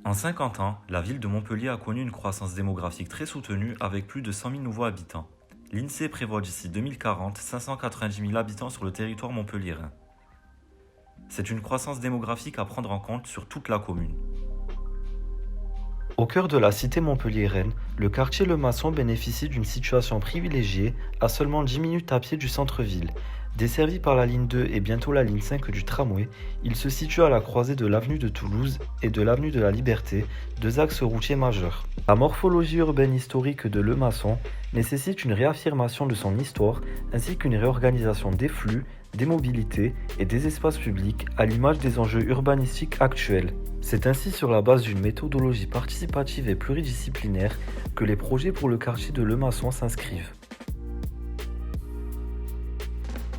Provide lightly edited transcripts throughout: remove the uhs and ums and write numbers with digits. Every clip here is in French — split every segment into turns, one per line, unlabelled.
En 50 ans, la ville de Montpellier a connu une croissance démographique très soutenue avec plus de 100 000 nouveaux habitants. L'INSEE prévoit d'ici 2040 590 000 habitants sur le territoire montpelliérain. C'est une croissance démographique à prendre en compte sur toute la commune.
Au cœur de la cité montpelliéraine, le quartier Le Maçon bénéficie d'une situation privilégiée à seulement 10 minutes à pied du centre-ville. Desservi par la ligne 2 et bientôt la ligne 5 du tramway, il se situe à la croisée de l'avenue de Toulouse et de l'avenue de la Liberté, deux axes routiers majeurs. La morphologie urbaine historique de Le Maçon nécessite une réaffirmation de son histoire ainsi qu'une réorganisation des flux, des mobilités et des espaces publics à l'image des enjeux urbanistiques actuels. C'est ainsi sur la base d'une méthodologie participative et pluridisciplinaire que les projets pour le quartier de Le Maçon s'inscrivent.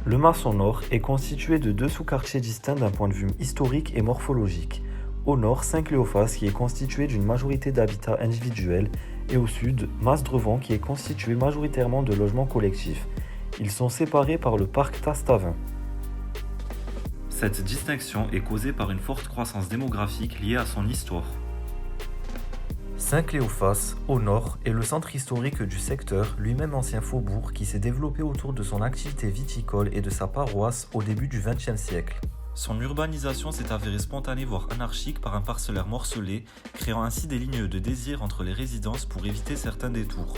Le Maçon Nord est constitué de deux sous-quartiers distincts d'un point de vue historique et morphologique. Au nord, Saint-Cléophas qui est constitué d'une majorité d'habitats individuels et au sud, Masdrevant qui est constitué majoritairement de logements collectifs. Ils sont séparés par le parc Tastavin.
Cette distinction est causée par une forte croissance démographique liée à son histoire.
Saint-Cléophas, au nord, est le centre historique du secteur, lui-même ancien faubourg qui s'est développé autour de son activité viticole et de sa paroisse au début du XXe siècle.
Son urbanisation s'est avérée spontanée voire anarchique par un parcellaire morcelé, créant ainsi des lignes de désir entre les résidences pour éviter certains détours.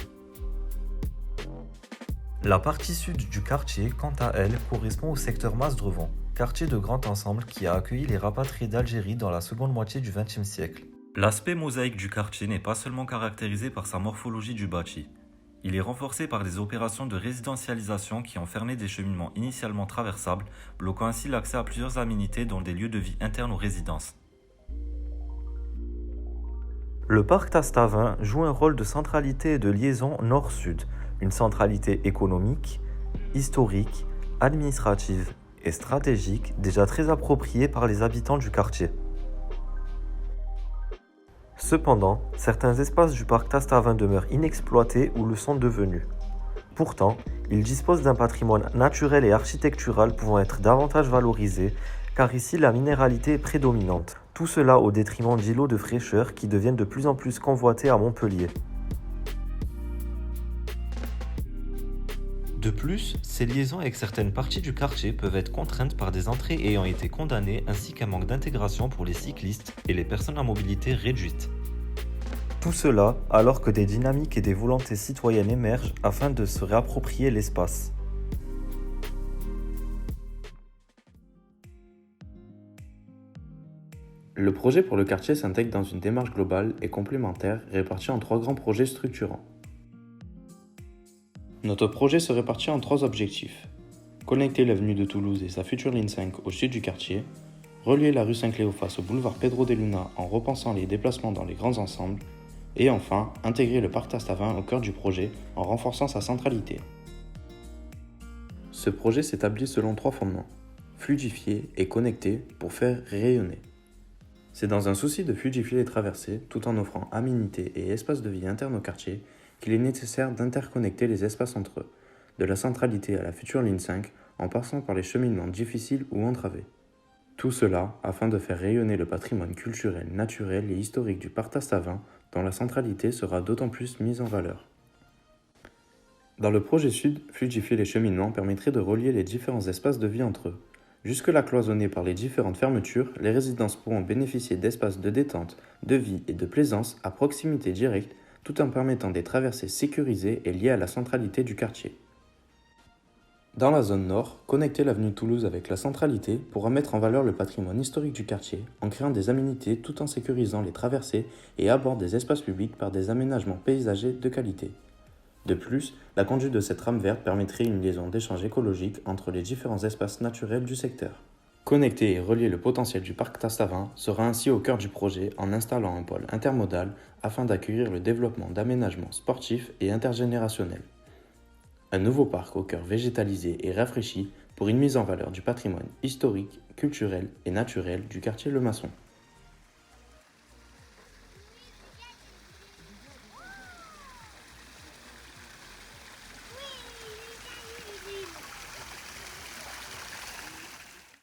La partie sud du quartier, quant à elle, correspond au secteur Masdrevant, quartier de grand ensemble qui a accueilli les rapatriés d'Algérie dans la seconde moitié du XXe siècle.
L'aspect mosaïque du quartier n'est pas seulement caractérisé par sa morphologie du bâti. Il est renforcé par des opérations de résidentialisation qui ont fermé des cheminements initialement traversables, bloquant ainsi l'accès à plusieurs aménités dont des lieux de vie internes aux résidences.
Le parc Tastavin joue un rôle de centralité et de liaison nord-sud, une centralité économique, historique, administrative et stratégique déjà très appropriée par les habitants du quartier. Cependant, certains espaces du parc Tastavin demeurent inexploités ou le sont devenus. Pourtant, il dispose d'un patrimoine naturel et architectural pouvant être davantage valorisé, car ici la minéralité est prédominante. Tout cela au détriment d'îlots de fraîcheur qui deviennent de plus en plus convoités à Montpellier. De plus, ces liaisons avec certaines parties du quartier peuvent être contraintes par des entrées ayant été condamnées ainsi qu'un manque d'intégration pour les cyclistes et les personnes à mobilité réduite. Tout cela alors que des dynamiques et des volontés citoyennes émergent afin de se réapproprier l'espace.
Le projet pour le quartier s'intègre dans une démarche globale et complémentaire répartie en trois grands projets structurants. Notre projet se répartit en trois objectifs. Connecter l'avenue de Toulouse et sa future ligne 5 au sud du quartier, relier la rue Saint-Cléophas au boulevard Pedro de Luna en repensant les déplacements dans les grands ensembles, et enfin, intégrer le parc Tastavin au cœur du projet en renforçant sa centralité. Ce projet s'établit selon trois fondements, fluidifier et connecter pour faire rayonner. C'est dans un souci de fluidifier les traversées tout en offrant aménités et espaces de vie internes au quartier qu'il est nécessaire d'interconnecter les espaces entre eux, de la centralité à la future ligne 5 en passant par les cheminements difficiles ou entravés. Tout cela afin de faire rayonner le patrimoine culturel, naturel et historique du parc Tastavin dont la centralité sera d'autant plus mise en valeur. Dans le projet sud, fluidifier les cheminements permettrait de relier les différents espaces de vie entre eux. Jusque-là cloisonnés par les différentes fermetures, les résidences pourront bénéficier d'espaces de détente, de vie et de plaisance à proximité directe tout en permettant des traversées sécurisées et liées à la centralité du quartier. Dans la zone nord, connecter l'avenue Toulouse avec la centralité pourra mettre en valeur le patrimoine historique du quartier en créant des aménités tout en sécurisant les traversées et aborde des espaces publics par des aménagements paysagers de qualité. De plus, la conduite de cette rame verte permettrait une liaison d'échange écologique entre les différents espaces naturels du secteur. Connecter et relier le potentiel du parc Tastavin sera ainsi au cœur du projet en installant un pôle intermodal afin d'accueillir le développement d'aménagements sportifs et intergénérationnels. Un nouveau parc au cœur végétalisé et rafraîchi pour une mise en valeur du patrimoine historique, culturel et naturel du quartier Le Maçon.